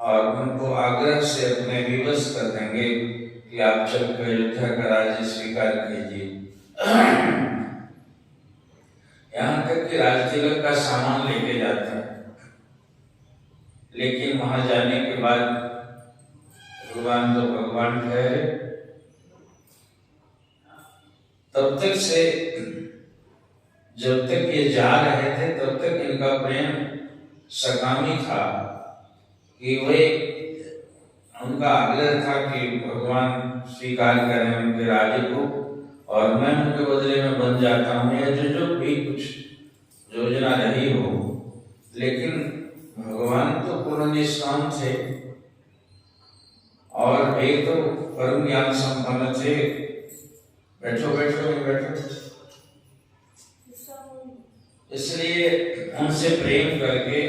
और उनको आग्रह से अपने विवश कर देंगे कि आप चलकर अयोध्या का राज्य स्वीकार कीजिए। यहाँ तक कि राज तिलक का सामान लेके जाते हैं, लेकिन वहां जाने के बाद भगवान तो भगवान ठहरे। तब तक से जब तक ये जा रहे थे तब तक इनका प्रेम सकामी था कि वे उनका आग्रह था कि भगवान स्वीकार करें उनके राज्य को और मैं उनके बदले में बन जाता हूँ या जो भी कुछ योजना रही हो। लेकिन भगवान तो पूर्ण निष्काम थे और वे तो परम ज्ञान संपन्न थे। बैठो बैठो नहीं बैठो। इसलिए उनसे प्रेम करके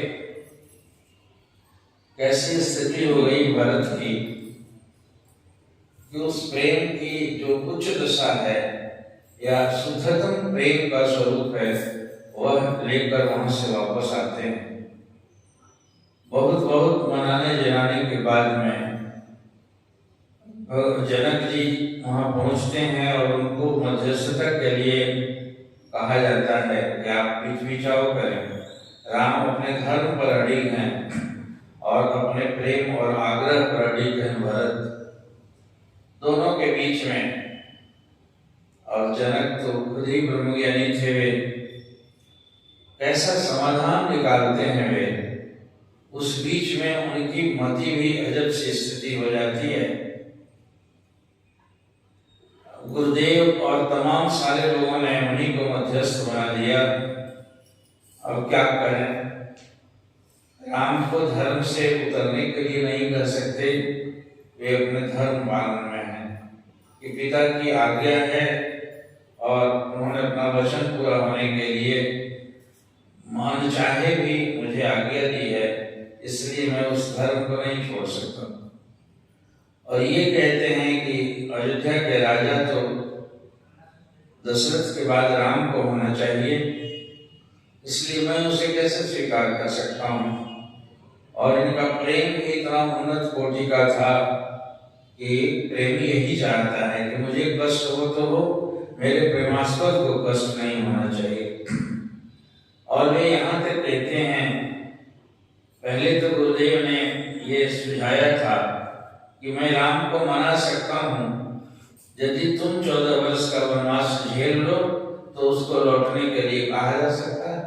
कैसी स्थिति हो गई भरत की कि उस प्रेम की जो उच्च दशा है या शुद्धतम प्रेम का स्वरूप है वह लेकर वहां से वापस आते हैं। बहुत बहुत मनाने जनाने के बाद में जनक जी वहां पहुंचते हैं और उनको मध्यस्थता के लिए कहा जाता है कि आप बीच-बीचाव करें। राम अपने धर्म पर अड़िग हैं और अपने प्रेम और आग्रह पर अड़िग हैं भरत, दोनों के बीच में। और जनक तो खुद ही ब्रह्मज्ञानी थे, वे कैसा समाधान निकालते हैं वे। उस बीच में उनकी मति भी अजब सी स्थिति हो जाती है। गुरुदेव और तमाम सारे लोगों ने उन्हीं को मध्यस्थ बना दिया। अब क्या करें? राम को धर्म से उतरने के लिए नहीं कह सकते, वे अपने धर्म पालन में हैं कि पिता की आज्ञा है और उन्होंने अपना वचन पूरा होने के लिए मान चाहे भी मुझे आज्ञा दी है, इसलिए मैं उस धर्म को नहीं छोड़ सकता। और ये कहते हैं कि अयोध्या के राजा तो दशरथ के बाद राम को होना चाहिए, इसलिए मैं उसे कैसे स्वीकार कर सकता हूँ। और इनका प्रेम भी इतना उन्नत कोटि का था कि प्रेमी यही चाहता है कि मुझे कष्ट हो तो हो, मेरे प्रेमास्पद को कष्ट नहीं होना चाहिए। और वे यहाँ तक कहते हैं, पहले तो गुरुदेव ने ये सुझाया था कि मैं राम को मना सकता हूँ, यदि तुम 14 वर्ष का वनवास झेल लो तो उसको लौटने के लिए कहा जा सकता है।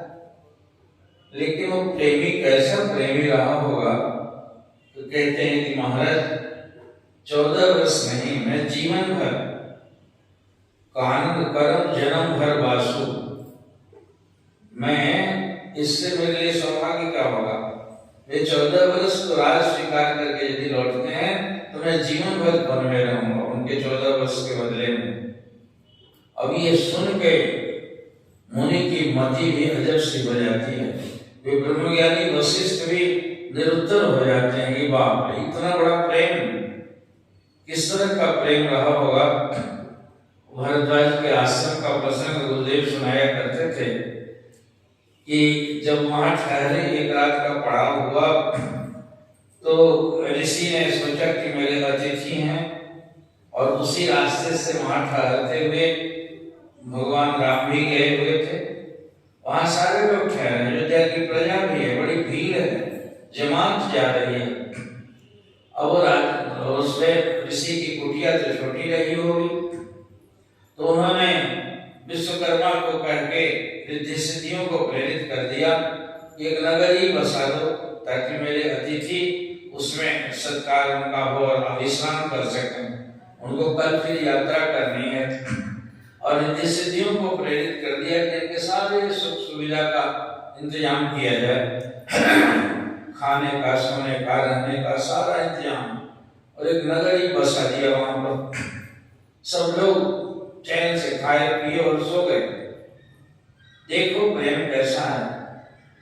लेकिन वो प्रेमी कैसा प्रेमी रहा होगा, तो कहते हैं कि महाराज 14 वर्ष नहीं, मैं जीवन भर कानन करम जन्म भर वासु, मैं इससे मेरे लिए सौभाग्य क्या होगा। वे 14 वर्ष को राज स्वीकार करके यदि लौटते हैं तो मैं जीवन भर वन में रहूंगा उनके 14 वर्ष के बदले में। अब ये सुन के मुनि की मति भी अजब सी हो जाती है। वे ब्रह्मज्ञानी वशिष्ठ भी निरुत्तर हो जाते हैं कि बाप रे, इतना बड़ा प्रेम, किस तरह का प्रेम रहा होगा। भरद्वाज के आश्रम का प्रसंग गुरुदेव सुनाया करते थे कि जब वहां ठहरे, एक रात का पड़ाव हुआ, तो ऋषि ने सोचा कि मेरे अतिथि हैं और उसी रास्ते से वहां ठहरते हुए भगवान राम भी गए हुए थे। वहां सारे लोग ठहरे, अयोध्या की प्रजा भी है, बड़ी भीड़ है, जमात जा रही है। अब उसमें ऋषि की कुटिया तो छोटी रही होगी, तो उन्होंने विश्वकर्मा को कह के रिद्धि सिद्धियों को प्रेरित कर दिया कि एक नगर ही बसा दो ताकि मेरे अतिथि उसमें सत्कार उनका हो और विश्राम कर सकें। उनको कल फिर यात्रा करनी है। और रिद्धि सिद्धियों को प्रेरित कर दिया कि इनके सारे सुख सुविधा का इंतजाम किया जाए, खाने का, सोने का, रहने का सारा इंतजाम। और एक नगर ही बसा दिया वहां पर। सब लोग चैन से खाए पिए और सो गए। देखो प्रेम कैसा है,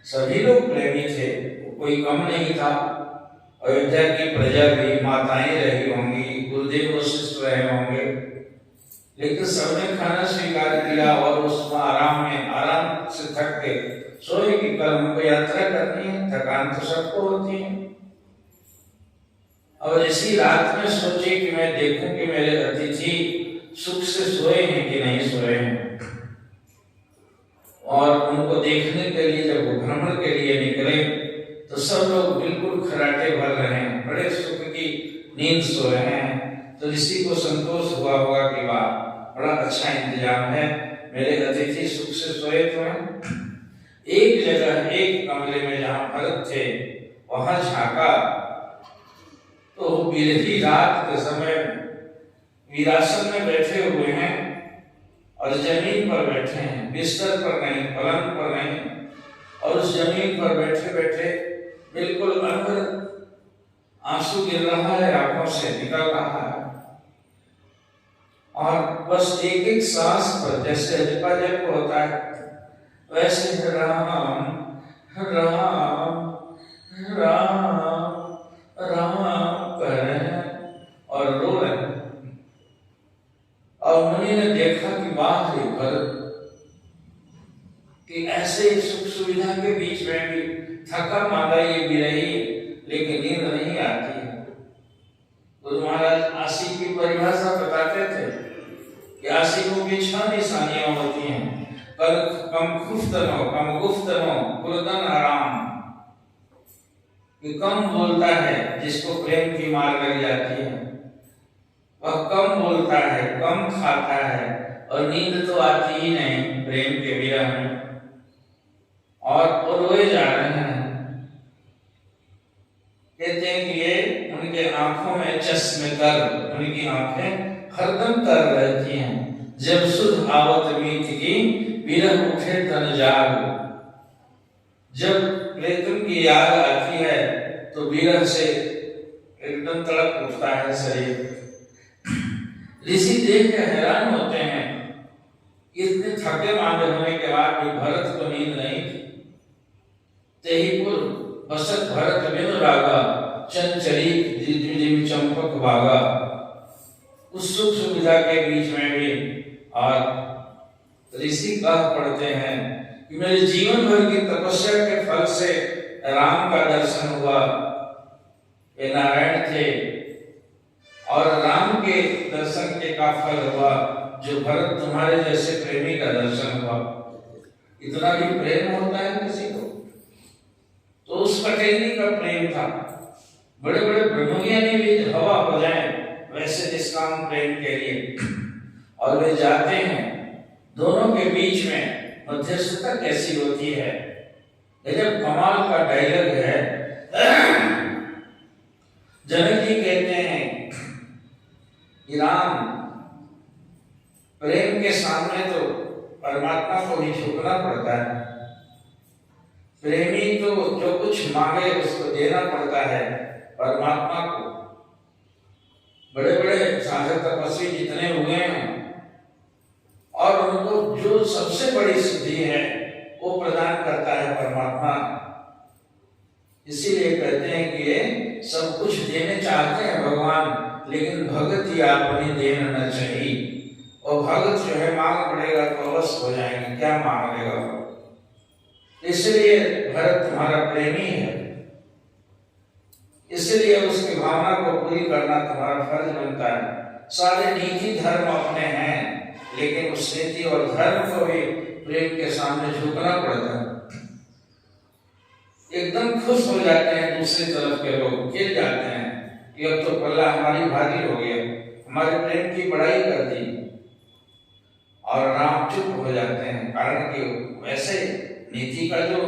सभी लोग प्रेमी थे, कोई कम नहीं था। अयोध्या की प्रजा भी, माताएं रही होंगी, गुरुदेव वशिष्ठ रहे होंगे, लेकिन सबने खाना स्वीकार किया और उसमें आराम से थक के सोए कि कल हमको यात्रा करनी है, थकान तो सबको होती है। और इसी रात में सोचे कि मैं देखूं कि मेरे अतिथि सुख से सोए हैं कि नहीं सोए हैं, और उनको देखने के लिए जब वो भ्रमण के लिए निकले तो सब लोग बिल्कुल खराटे भर रहे हैं, बड़े सुख की नींद सो रहे हैं। तो ऋषि को संतोष हुआ होगा कि वाह, बड़ा अच्छा इंतजाम है, मेरे अतिथि सुख से सोए तो हैं। एक जगह एक कमरे में जहां भरत थे वहां झांका तो बिरही रात के समय वीरासन में बैठे हुए हैं और जमीन पर बैठे हैं, बिस्तर पर नहीं, पलंग पर नहीं, और उस जमीन पर बैठे बैठे बिल्कुल अनवरत आंसू गिर रहा है, आंखों से निकल रहा है, और बस एक एक सांस पर जैसे जपा जप होता है वैसे राम राम राम राम कह रहे हैं और रो रहे हैं। और मुनि ने देखा कि वाह रे भरत, कि ऐसे सुख सुविधा के बीच में भी थका मांदा ये भी रही लेकिन नींद नहीं आती है। गुरु महाराज आशिक की परिभाषा बताते थे कि आशिकों की 6 निशानियां होती हैं। कम खुफ्तनो, कम गुफ्तनो, कुलदन आराम, कि कम बोलता है जिसको प्रेम की मार लग जाती है, वह कम बोलता है, कम खाता है, और नींद तो आती ही नहीं प्रेम के विरह में, और वो रोए जा रहे हैं। कहते हैं कि ये उनके आंखों में चश्मे तर, उनकी आंखें हरदम तर रहती हैं। जब सुध आवत मीत की विरह उठे तन जाग, जब प्रेतम की याद आती है तो विरह से एकदम तड़प उठता है शरीर। ऋषि देख के हैरान होते हैं, इतने थके मांदे होने के बाद भी भरत को नींद नहीं थी। तेहीपुर बसत भरत बिनु रागा, चंचरी द्विजिम चंपक भागा। उस सुख सुविधा के बीच में भी और ऋषि कह पढ़ते हैं कि मेरे जीवन भर की तपस्या के फल से राम का दर्शन हुआ। वे नारायण थे और राम के दर्शन के का फल हुआ जो भरत तुम्हारे जैसे प्रेमी का दर्शन हुआ। इतना भी प्रेम होता है किसी को? तो उस पटेली का प्रेम था। बड़े बड़े ब्रह्मज्ञानी भी हवा हो जाए वैसे निष्काम प्रेम के लिए, और वे जाते हैं। दोनों के बीच में मध्यस्थता कैसी होती है? जब कमाल का डायलॉग है। जनक जी कहते हैं कि राम, प्रेम के सामने तो परमात्मा को ही झुकना पड़ता है। प्रेमी तो जो कुछ मांगे उसको देना पड़ता है परमात्मा को। बड़े बड़े साधक तपस्वी जितने हुए हैं और उनको जो सबसे बड़ी सिद्धि है वो प्रदान करता है परमात्मा। इसीलिए कहते हैं कि ये सब कुछ देने चाहते हैं भगवान, लेकिन भगत ही आपने देना न चाहिए। और भगत जो है मांग पड़ेगा तो अवश्य हो जाएंगे, क्या मांग लेगा। इसलिए भरत तुम्हारा प्रेमी है, इसलिए उसकी भावना को पूरी करना तुम्हारा फर्ज बनता है। सारे नीति धर्म अपने हैं, लेकिन उस नीति और धर्म को भी प्रेम के सामने झुकना पड़ता है। एकदम खुश हो जाते हैं दूसरी तरफ के लोग, गिर जाते हैं कि अब तो पल्ला हमारी भारी हो गया, हमारे प्रेम की बड़ाई कर दी, और राम चुप हो जाते हैं। कारण कि वैसे नीति का जो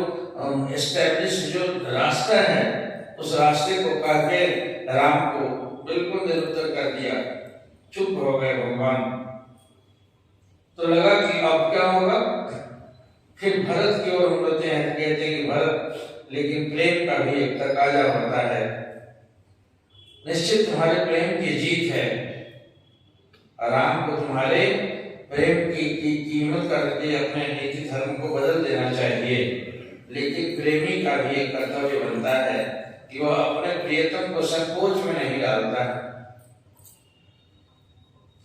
एस्टैब्लिश जो रास्ता है उस रास्ते को कह के राम को बिल्कुल निरुत्तर कर दिया, चुप हो गए भगवान। तो लगा कि अब क्या होगा। फिर भरत की ओर मुड़ते हैं, कहते हैं कि भरत, लेकिन प्रेम का भी एक तकाजा होता है। निश्चित तुम्हारे प्रेम की जीत है। राम को तुम्हारे प्रेम की कीमत करके अपने नीति धर्म को बदल देना चाहिए, लेकिन प्रेमी का भी एक कर्तव्य बनता है कि वह अपने प्रियतम को संकोच में नहीं डालता,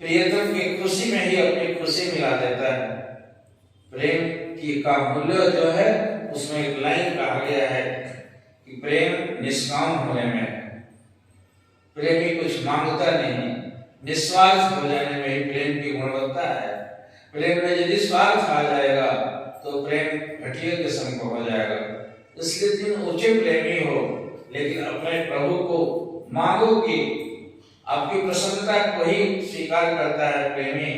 प्रियतम की खुशी में ही अपनी खुशी मिला देता है। प्रेम की का मूल्य जो है उसमें एक लाइन कहा गया है कि प्रेम निष्काम होने में, प्रेमी कुछ मांगता नहीं, निस्वार्थ हो जाने में ही प्रेम की गुणवत्ता है। प्रेम में यदि स्वार्थ आ जाएगा तो प्रेम घटिया किस्म का हो जाएगा। इसलिए तुम ऊंचे प्रेमी हो, लेकिन अपने प्रभु को मांगो कि आपकी प्रसन्नता को ही स्वीकार करता है प्रेमी,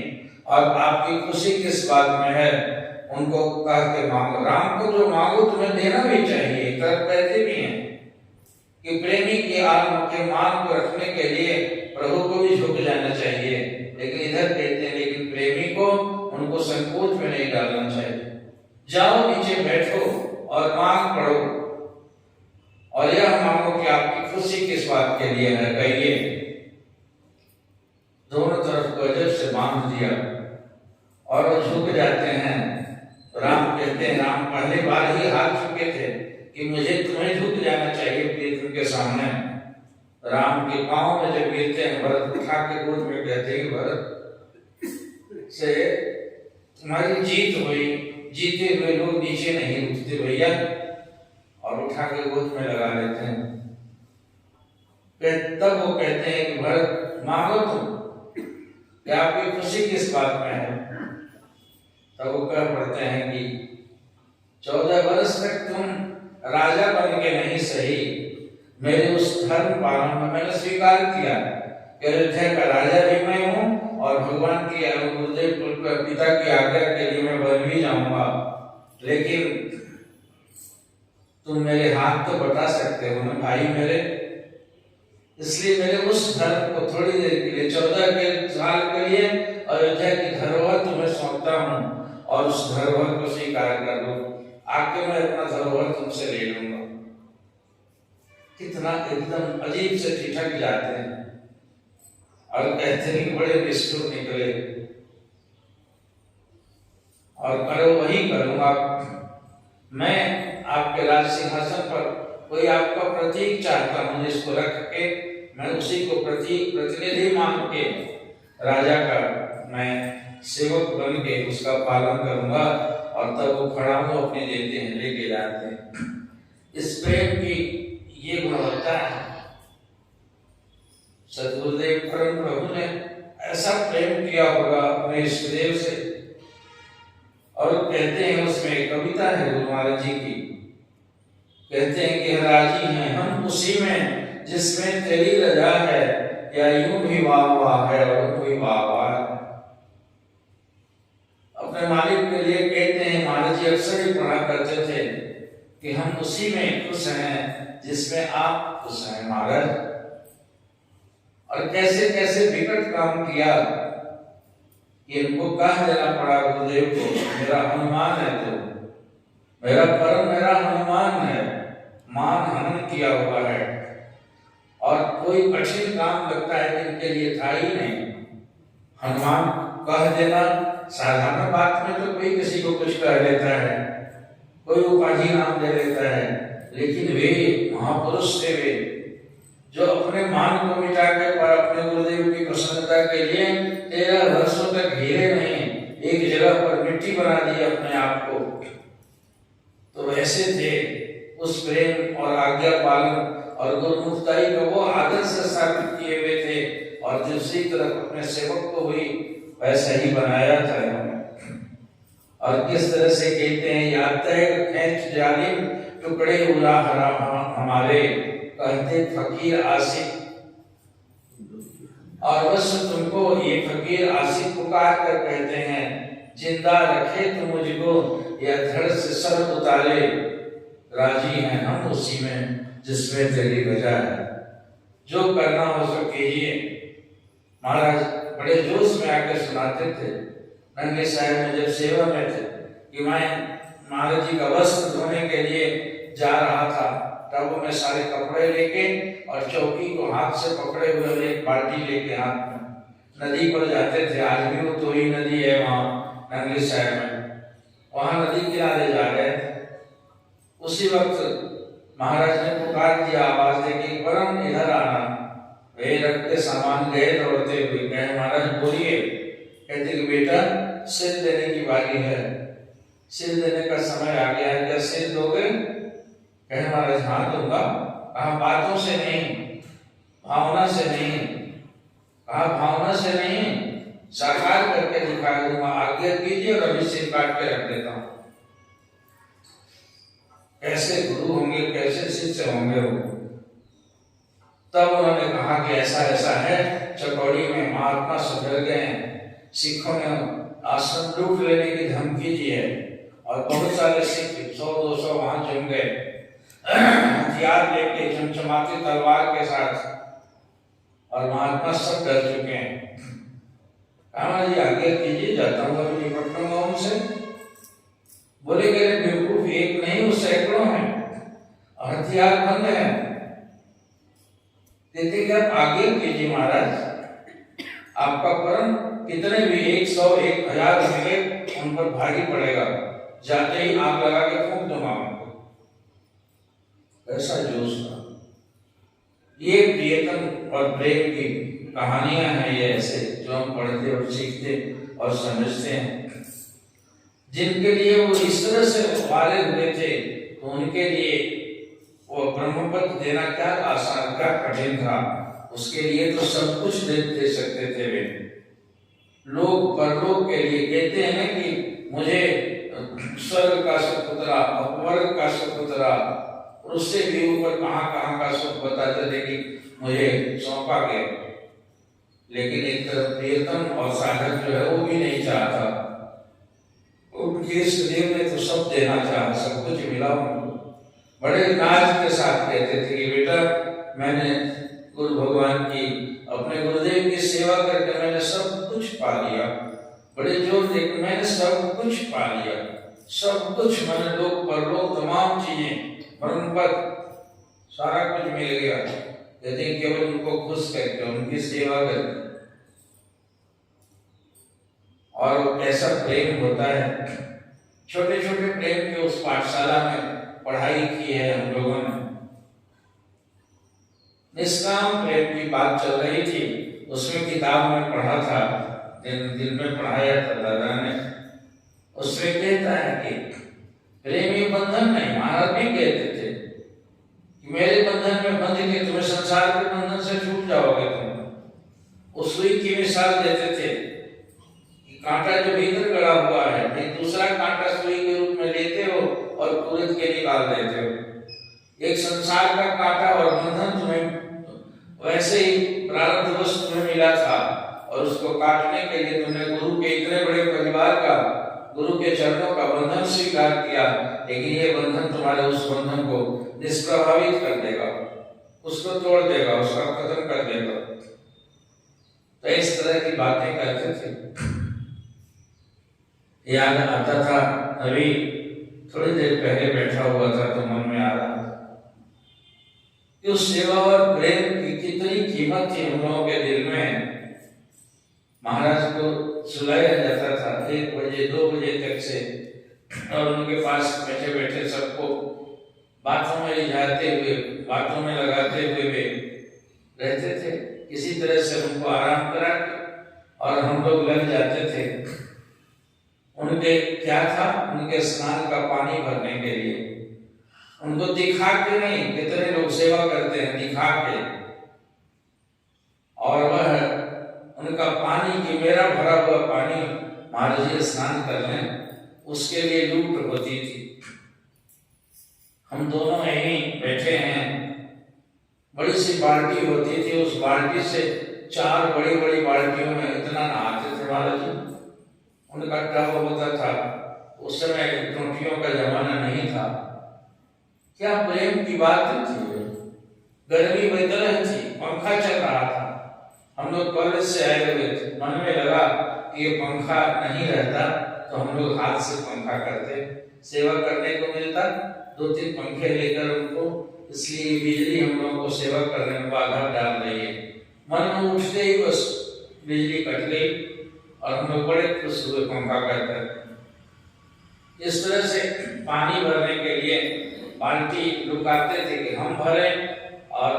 और आपकी खुशी किस बात में है उनको कह के मांगो। राम को जो मांगो तुम्हें देना भी चाहिए। एक तरफ कहते भी हैं कि प्रेमी के मान को रखने के लिए प्रभु को भी झुक जाना चाहिए, लेकिन इधर कहते हैं लेकिन प्रेमी को उनको संकोच में नहीं डालना चाहिए। जाओ नीचे बैठो और मांग पढ़ो, और यह मांगो कि आपकी खुशी किस बात के लिए है, कहिए। दोनों तरफ गजब से बांध दिया और वो झुक जाते हैं। तो राम कहते हैं, राम पहली बार ही हाथ चुके थे कि मुझे तुम्हें झुक जाना चाहिए प्रीतम के सामने। राम के पांव में जब गिरते हैं, भरत उठा के गोद में कहते हैं, भरत से तुम्हारी जीत हुई, जीते हुए लोग नीचे नहीं उठते भैया, और उठा के गोद में लगा लेते हैं। तब वो कहते हैं कि भरत मांगो तुम, कि आपकी खुशी किस बात में है। तब वो कह पड़ते हैं कि 14 वर्ष तक तुम राजा बन के नहीं सही, मेरे उस धर्म पालन में मैंने स्वीकार किया कि अयोध्या का राजा भी मैं हूँ, और भगवान की गुरुदेव पिता की आज्ञा के लिए मैं बन भी जाऊंगा, लेकिन तुम मेरे हाथ तो बता सकते हो ना भाई मेरे। इसलिए मेरे उस धर्म को थोड़ी देर के लिए 14 साल के लिए अयोध्या की धरोहर तुम्हें सौंपता हूँ, और उस धरोहर को स्वीकार कर लो, आके मैं अपना धरोहर तुमसे ले लूंगा। कितना एकदम अजीब से ठिठक जाते हैं और कहते हैं कि बड़े निष्ठुर निकले, और करो वही करूंगा। मैं आपके राज सिंहासन पर कोई आपका प्रतीक चाहता हूं, जिसको रख के मैं उसी को प्रतीक प्रतिनिधि मान के राजा का मैं सेवक बन के उसका पालन करूंगा। और तब वो खड़ा हो अपने देते हैं, लेके जाते हैं। इस प्रेम की ये गुणवत्ता है। सतगुरुदेव परम प्रभु ने ऐसा प्रेम किया होगा अपने इष्टदेव से, और कहते हैं उसमें कविता है गुरु महाराज जी की, कहते हैं कि राजी हैं हम उसी में जिसमें तेरी रजा है, या यूं भी वाह वाह है और कोई वाह वाह है। अपने मालिक के लिए कहते हैं, महाराज जी अक्सर ही पढ़ा करते थे कि हम उसी में खुश हैं जिसमें आप खुश हैं महाराज। और कैसे कैसे विकट काम किया कि इनको कह देना पड़ा गुरुदेव को, मेरा हनुमान है तो, मेरा परम मेरा हनुमान है, मान हनन किया हुआ है। और कोई कठिन काम लगता है कि इनके लिए था ही नहीं। हनुमान कह देना साधारण बात में तो कोई किसी को कुछ कह देता है, कोई उपाधि नाम दे देता है, लेकिन वे महापुरुष थे, वे जो अपने मान को मिटा के पर अपने गुरुदेव की प्रसन्नता के लिए 13 वर्षों तक हीरे नहीं, एक जगह पर मिट्टी बना दी अपने आप को। तो वैसे थे उस प्रेम और आज्ञा पालन और गुरुमुखताई को वो आदर्श स्थापित किए हुए थे, और दूसरी तरफ अपने सेवक को भी वैसा ही बनाया था इन्होंने। और किस तरह से कहते हैं, याद है खींच जालिम टुकड़े उड़ा हरा हमारे, कहते फकीर आशिक। और बस तुमको ये फकीर आशिक पुकार कर कहते हैं, जिंदा रखे तुम मुझको या धड़ से सर उतारे, राजी हैं हम उसी में जिसमें तेरी वजह है। जो करना हो सो कीजिए। महाराज बड़े जोश में आकर सुनाते थे, नंगे साहब में जब सेवा में थे, कि मैं महाराज जी का वस्त्र धोने के लिए जा रहा था, तब मैं सारे कपड़े लेके और चौकी को हाथ से पकड़े हुए एक बाल्टी लेके हाथ में नदी पर जाते थे। आज भी वो तो ही नदी है वहाँ नंगे साहब में, वहाँ नदी किनारे जा रहे थे। उसी वक्त महाराज ने पुकार दिया आवाज दे कि परम इधर आना। वे रखते सामान गए दौड़ते हुए, कहे महाराज बोलिए। कहते कि बेटा सिर देने की बारी है, सिर देने का समय आ गया है, क्या सिर दोगे? कहे महाराज हाँ दूंगा। कहा बातों से नहीं, भावना से नहीं, कहा भावना से नहीं, साकार करके दिखा दूंगा, आज्ञा कीजिए और अभी सिर काट के रख देता हूं। कैसे गुरु होंगे, कैसे शिष्य होंगे वो। तब उन्होंने कहा कि ऐसा ऐसा है, चकौड़ी में महात्मा सुधर गए, सिखों ने आश्रम लूट लेने की धमकी दी है और बहुत सारे सिख 100-200 वहां जम गए, हथियार लेके चमचमाती तलवार के साथ, और महात्मा सब डर चुके हैं। कहा जी आगे कीजिए, जाता हूँ अभी निपटूंगा उनसे। बोले कि बेवकूफ, एक नहीं वो सैकड़ों हैं, हथियार बंद है। देते कि आप आगे कीजिए महाराज, आपका परम कितने भी 100, 1000 होंगे उन पर भारी पड़ेगा, जाते ही आग लगा के फूंक दूंगा उनको। ऐसा जोश था। ये प्रियतम और प्रेम की कहानियां हैं, ये ऐसे जो हम पढ़ते और सीखते और समझते हैं। जिनके लिए वो इस तरह से वाले हुए थे, तो उनके लिए वो ब्रह्मपद देना क्या आसान, क्या कठिन था। उसके लिए तो सब कुछ दे सकते थे वे। लोग परलोक के लिए कहते हैं कि मुझे स्वर्ग का सुख उतरा, अपवर्ग का सुख उतरा, और उससे भी ऊपर कहां का सुख बताते थे कि मुझे सौंपा गया। लेकिन एक तरफ प्रियतम और साधक जो है वो भी नहीं चाहता। उनके इष्ट देव ने तो सब देना चाहा, सब कुछ मिला उनको। बड़े नाज के साथ कहते थे कि बेटा मैंने गुरु भगवान की, अपने गुरुदेव की सेवा करके मैंने सब कुछ पा लिया। बड़े जोर देकर मैंने सब कुछ पा लिया, सब कुछ, मैंने लोग परलोक तमाम चीजें, ब्रह्मपद सारा कुछ मिल गया। कहते केवल उनको खुश करके, उनकी सेवा करके। और कैसा प्रेम होता है। छोटे छोटे प्रेम के उस पाठशाला में पढ़ाई की है हम लोगों ने। निष्काम प्रेम की बात चल रही थी, उसमें किताब में पढ़ा था, दिल में पढ़ाया था दादा ने। उसमें कहता है कि प्रेमी बंधन नहीं, महाराज भी कहते थे कि मेरे बंधन में बंध के तुम्हें संसार के बंधन से छूट जाओगे तुम। उस सुई की मिसाल देते थे कि कांटा जो भीतर गड़ा हुआ है, एक दूसरा कांटा सुई के रूप में लेते हो और कुरेद के निकाल देते हो। एक संसार का कांटा और बंधन तुम्हें वैसे ही प्रारब्धवश तुम्हें मिला था, और उसको काटने के लिए तुमने गुरु के इतने बड़े परिवार का, गुरु के चरणों का बंधन स्वीकार किया। लेकिन ये बंधन तुम्हारे उस बंधन को निष्प्रभावित कर देगा, उसको तोड़ देगा, उसका खत्म कर देगा। तो इस तरह की बातें करते थे। याद आता था, अभी थोड़ी देर पहले बैठा हुआ था तो मन में आ रहा कि उस सेवा और प्रेम की कितनी कीमत थी हम लोगों के दिल में। महाराज को सुलाया जाता था 1 बजे 2 बजे तक से, और उनके पास बैठे बैठे सबको बातों में रिझाते हुए, बातों में लगाते हुए वे रहते थे। किसी तरह से उनको आराम करा और हम लोग लग जाते थे। उनके क्या था, उनके स्नान का पानी भरने के लिए, उनको दिखा के नहीं, कितने लोग सेवा करते हैं दिखा के, और वह उनका पानी की, मेरा भरा हुआ पानी महाराज जी स्नान कर लें, उसके लिए लूट होती थी। हम दोनों यहीं बैठे हैं, बड़ी सी बाल्टी होती थी, उस बाल्टी से 4 बड़ी बड़ी बाल्टियों में इतना नहाते थे महाराज जी। उनका टब होता था, उस समय टोटियों का जमाना नहीं था। क्या प्रेम की बात थी। गर्मी बदल थी, पंखा चल रहा था, हम लोग कॉलेज से आए हुए थे, मन में लगा कि ये पंखा नहीं रहता तो हम लोग हाथ से पंखा करते, सेवा करने को मिलता, 2-3 पंखे लेकर उनको, इसलिए बिजली हम लोगों को सेवा करने में बाधा डाल रही है। मन में उठते ही बस बिजली कट गई और हम लोग बड़े खुश हुए पंखा करकर। इस तरह से पानी भरने के लिए बाल्टी लुकाते थे कि हम भरे, और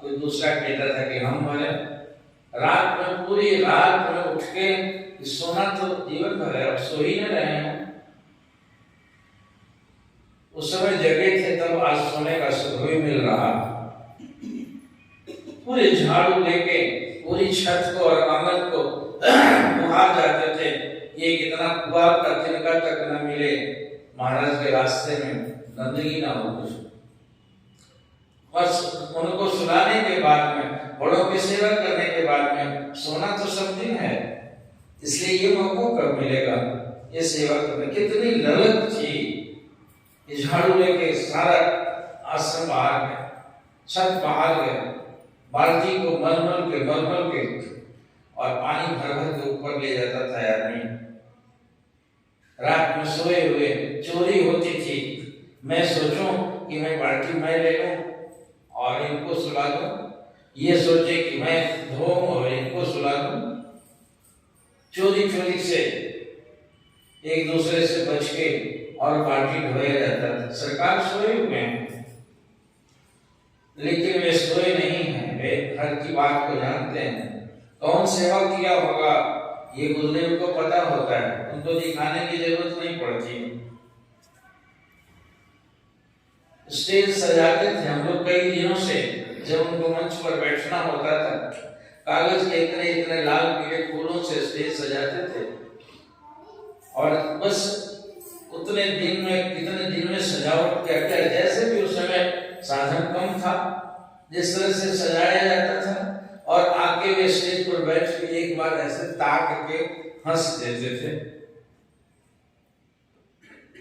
कोई दूसरा कहता था कि हम भरे। रात में, पूरी रात में उठ के सोना तो जीवन भर है, अब सो ही न रहे हैं। उस समय जगह थे तब आज सोने का सुख भी मिल रहा। पूरे झाड़ू लेके पूरी छत को और आंगन को बाहर जाते थे। ये कितना पुआल का तिनका तक न मिले महाराज के रास्ते में, गंदगी ना हो कुछ। बस उनको सुलाने के बाद में, बड़ों की सेवा करने के बाद में सोना तो सब दिन है, इसलिए ये मौका कब मिलेगा ये सेवा करने। कितनी ललक थी। झाड़ू लेके सारा आश्रम बाहर गया, छत बाहर गया, बाल्टी को मलमल के और पानी भर भर के ऊपर ले जाता था आदमी। रात में सोए हुए चोरी होती थी, मैं सोचूं कि मैं बाल्टी मैं ले लूं और इनको सुला दूं, ये सोचे कि मैं धोऊं और इनको सुला दूं। चोरी से एक दूसरे से बच के और बाल्टी धोया जाता था। सरकार सोए हुए हैं, लेकिन वे सोए नहीं हैं, वे हर की बात को जानते हैं। कौन सेवा किया होगा ये गुरुदेव को पता होता है, उनको दिखाने की जरूरत नहीं पड़ती। स्टेज सजाते थे हम लोग कई दिनों से, जब उनको मंच पर बैठना होता था, कागज के इतने लाल पीले फूलों से स्टेज सजाते थे और बस उतने दिन में कितने दिन में सजावट क्या क्या, जैसे भी उस समय साधन कम था, जिस तरह से सजाया जाता था और आके वे स्टेज पर बैठ के एक बार ऐसे ताक के हंस देते थे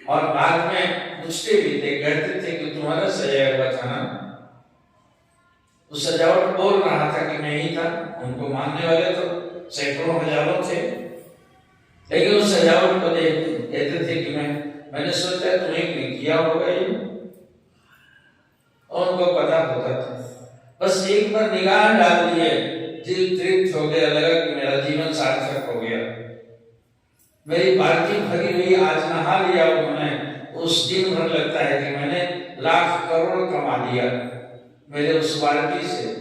और बाद में पूछते भी थे, कहते थे कि तुम्हारा सजाया हुआ था ना। उस सजावट बोल रहा था कि मैं ही था। उनको मानने वाले तो सैकड़ों हजारों थे, लेकिन उस सजावट को देख कहते थे कि मैंने सोचा तुम्हें नहीं किया होगा ये, और उनको पता होता था। बस एक बार निगाह डाल दिए, दिल तृप्त हो गया, लगा कि मेरा जीवन सार्थक हो गया। मेरी बाल्टी भरी हुई आज नहा लिया उन्होंने, उस दिन भर लगता है कि मैंने लाख करोड़ कमा लिया मेरे उस बाल्टी से।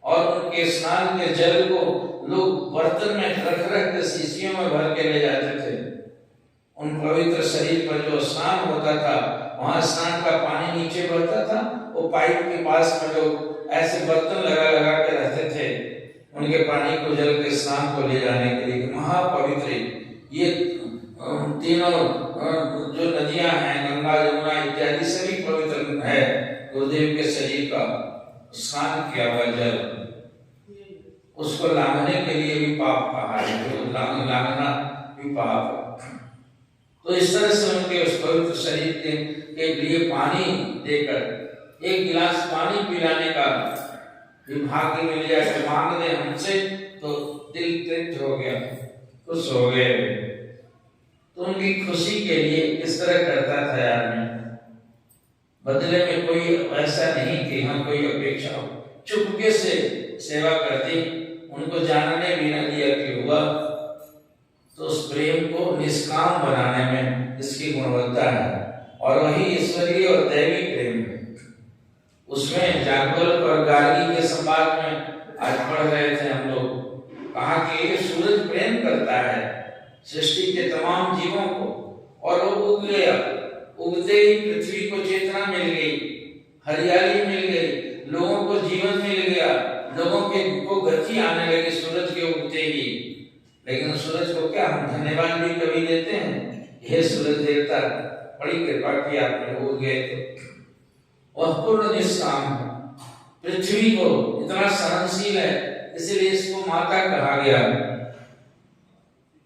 और उनके स्नान के जल को लोग बर्तन में रख के शीशियों में भर के ले जाते थे। उन पवित्र शरीर पर जो स्नान होता था, वहां स्नान का पानी नीचे बहता था, वो पाइप के पास में लोग ऐसे बर्तन लगा के रहते थे उनके पानी को, जल के स्नान को ले जाने के लिए। महापवित्र ये तीनों जो नदियां हैं, गंगा यमुना इत्यादि सभी पवित्र है। गुरुदेव के शरीर का स्नान किया हुआ जल, उसको लांघने के लिए भी पाप कहा है, तो लांघना भी पाप। तो इस तरह से उनके उस पवित्र शरीर के लिए पानी देकर एक गिलास पानी पिलाने का भाग्य मिल जाए, तो मांग दे हमसे, तो दिल तृप्त हो गया, खुश हो गए। तो उनकी खुशी के लिए इस तरह करता था आदमी, बदले में कोई ऐसा नहीं कि हम कोई अपेक्षा हो। चुपके से सेवा करती, उनको जानने भी न दिया कि हुआ। तो उस प्रेम को निष्काम बनाने में इसकी गुणवत्ता है, और वही ईश्वरीय और दैवी प्रेम है। उसमें जागवल्क और गार्गी के संवाद में आज पढ़ रहे थे हम लोग, कहा कि सूरज प्रेम करता है सृष्टि के तमाम जीवों को, और वो उग गया। उगते ही पृथ्वी को चेतना मिल गई, हरियाली मिल गई, लोगों को जीवन मिल गया, लोगों को गति आने लगी सूरज के उगते ही। लेकिन सूरज को क्या हम धन्यवाद भी कभी देते हैं? हे सूरज देवता, बड़ी कृपा की आपने, उग गए थे। वह पूर्ण निष्काम है, पृथ्वी को इतना सहनशील है, इसलिए इसको माता कहा गया।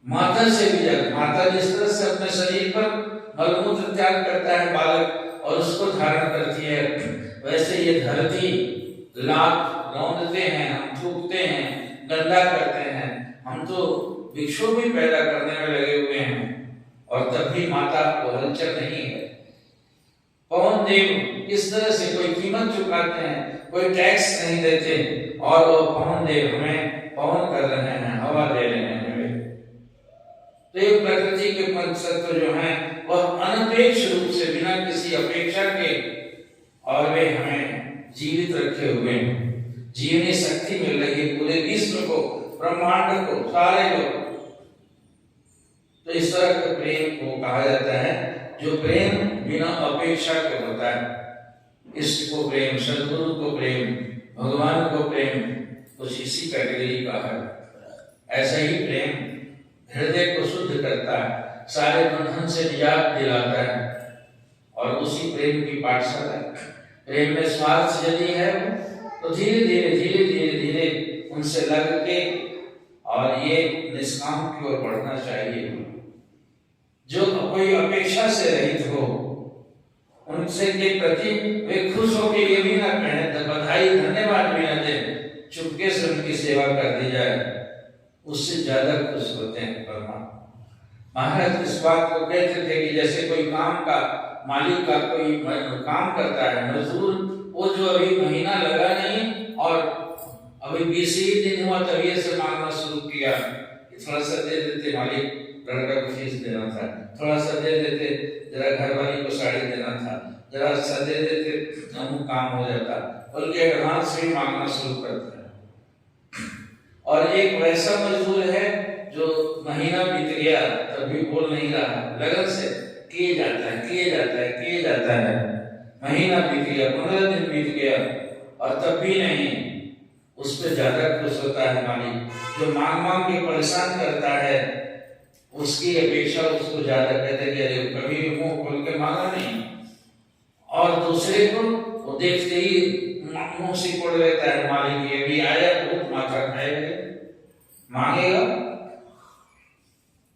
माता से भी ज्यादा, माता जिस तरह से अपने शरीर पर मलमूत्र त्याग करता है बालक और उसको धारण करती है, वैसे ये धरती लात रौंदते हैं, हम थूकते हैं, गंदा करते हैं, हम तो भिक्षु भी पैदा करने में लगे हुए हैं, और तब भी माता को हलचल नहीं है। पवन देव इस तरह से कोई कीमत चुकाते हैं, कोई टैक्स नहीं देते, और वो पवन देव हमें पवन कर रहे हैं, हवा दे रहे हैं। तो ये प्रकृति के पंच तत्व जो हैं वह अनपेक्ष रूप से, बिना किसी अपेक्षा के, और वे हमें जीवित रखे हुए हैं। जीवनी शक्ति मिल रही है पूरे विश्व को, ब्रह्मांड को, सारे लोग। तो इस तरह के प्रेम को कहा जाता है जो प्रेम बिना अपेक्षा के होता है। इष्ट को प्रेम, सद्गुरु को प्रेम, भगवान को प्रेम कुछ इसी कैटेगरी का है। ऐसा ही प्रेम हृदय को शुद्ध करता है, सारे बंधन से निजात दिलाता है। और उसी प्रेम की पाठशाला, प्रेम में स्वार्थ यदि है तो धीरे धीरे उनसे लग के और ये निष्काम की ओर बढ़ना चाहिए। जो कोई अपेक्षा से रहित हो, उनसे के प्रति वे खुश होकर ये भी ना कहें, तो बधाई धन्यवाद भी ना दें, चुपके से उनकी सेवा कर दी जाए, उससे ज्यादा खुश होते हैं परमात्मा। महाराज इस बात को कहते थे कि जैसे कोई काम का मालिक का कोई काम करता है, मजदूर वो जो अभी महीना लगा नहीं और अभी 20 ही दिन हुआ तभी से मांगना शुरू किया, थोड़ा सा दे देते मालिक, लड़का को फीस देना था, थोड़ा सा दे देते, जरा घर वाली को साड़ी देना था, जरा सा दे देते, अमुक काम हो जाता, बल्कि एडवांस भी मांगना शुरू करता है। और एक वैसा मजदूर है जो महीना बीत गया तब भी बोल नहीं रहा, लगन से किए जाता है, महीना बीत गया, 15 दिन बीत गया और तब भी नहीं, उस पर ज्यादा खुश होता है मालिक। जो मांग के परेशान करता है, उसकी अपेक्षा उसको ज्यादा कहते हैं कि अरे कभी मुंह खोल के मांगा नहीं, और दूसरे को वो देखते ही मुंह सिकोड़ लेता है मालिक, ये भी आया बहुत माथा खाएगा, मांगेगा।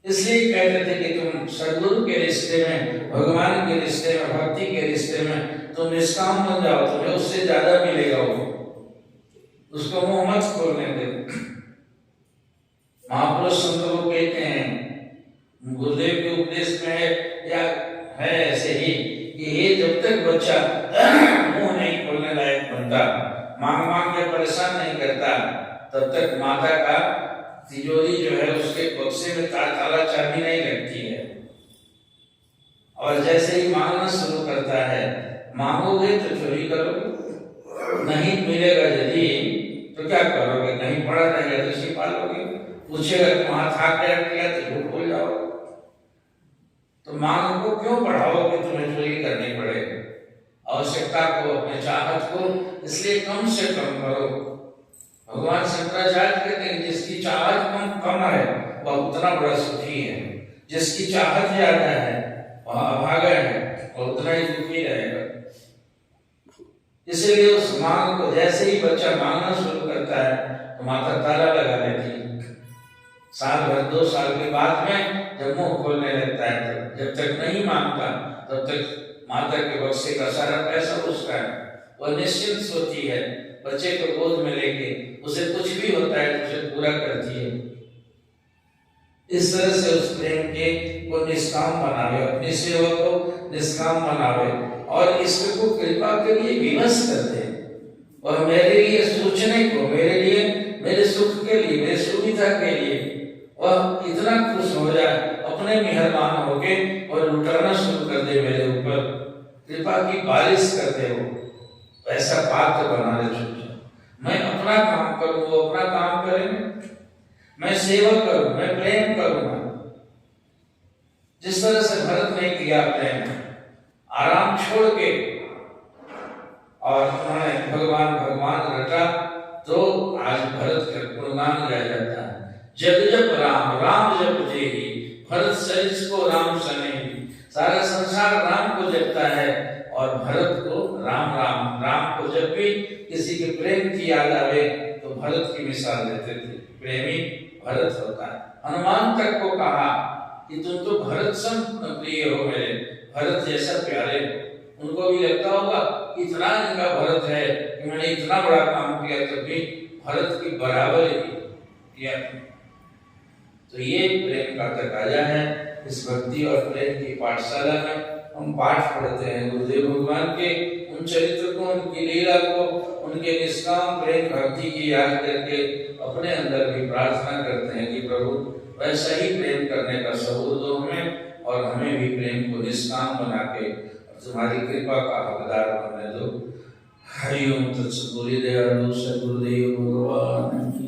इसलिए कहते थे कि तुम सदगुरु के रिश्ते में, भगवान के रिश्ते में, भक्ति के रिश्ते में तुम निष्काम बन जाओ, तुम्हें उससे ज्यादा मिलेगा। वो उसको मुंह मत खोलने दे। महापुरुष संत लोग कहते हैं, गुरुदेव के उपदेश में है या है ऐसे ही कि ये जब तक बच्चा मुंह नहीं खोलने लायक बनता, मांग के परेशान नहीं करता, तब तक माता का तिजोरी जो है उसके बक्से में ताला चाबी नहीं लगती है। और जैसे ही मांगना शुरू करता है, मांगोगे तो चोरी करोगे, नहीं मिलेगा यदि तो क्या करोगे, कहीं पड़ा रहेगा तो छिपा लोगे, पूछेगा तुम हाथ हाथ किया तो झूठ बोल जाओगे। तो मांग को क्यों बढ़ाओगे, तुम्हें चोरी करनी पड़ेगी। आवश्यकता को, अपने चाहत को इसलिए कम से कम करो। भगवान शंकराचार्य कहते हैं जिसकी चाहत कम है वह उतना बड़ा सुखी है, जिसकी चाहत ज्यादा है वह अभागा है, वह उतना ही दुखी रहेगा। इसलिए उस मांग को, जैसे ही बच्चा मांगना शुरू करता है तो माता ताला लगा लेती है। साल भर 2 साल के बाद में जब मुंह खोलने लगता है, तो जब तक नहीं मांगता तब तक माता के बक्से का सारा पैसा उसका है, वह निश्चिंत सोती है, बच्चे को गोद में लेके उसे कुछ भी होता है तो उसे पूरा करती है। इस तरह से उस प्रेम के को निष्काम बनावे, अपनी सेवा को निष्काम बनावे और ईश्वर को कृपा के लिए विवश कर दे। और मेरे लिए सोचने को, मेरे लिए, मेरे सुख के लिए, मेरे सुविधा के लिए वह इतना खुश हो जाए, अपने मेहरबान होके और लुटाना शुरू कर दे मेरे ऊपर, कृपा की बारिश कर दे। वो ऐसा पात्र बना ले। मैं अपना काम करूं, वो अपना काम करें, मैं सेवा करूं, मैं प्रेम करूंगा। जिस तरह से भरत ने किया प्रेम, आराम छोड़ के और उन्होंने भगवान रटा, तो आज भरत का गुणगान गाया जाता है। जब जब राम राम जप जेहि, भरत सरिस को राम सनेहि। सारा संसार राम को जपता है और भरत को राम राम राम को जब भी किसी के प्रेम की याद आवे तो भरत की मिसाल देते थे, प्रेमी भरत होता है। हनुमान तक को कहा कि तुम तो भरत सम प्रिय हो मेरे, भरत जैसा प्यारे। उनको भी लगता होगा इतना इनका भरत है कि मैंने इतना बड़ा काम किया तब भी भरत की बराबर किया। तो ये प्रेम का तकाजा है। इस भक्ति और प्रेम की पाठशाला में हम पाठ पढ़ते हैं गुरुदेव भगवान के उन चरित्र को, उनकी लीला को, उनके निष्काम प्रेम भक्ति की याद करके अपने अंदर भी प्रार्थना करते हैं कि प्रभु वैसा ही प्रेम करने का सबूत दो हमें, और हमें भी प्रेम को निष्काम बना के तुम्हारी कृपा का हकदार बनने दो। हरि ओम तत्सत। बोलिए दयालु सद्गुरुदेव भगवान।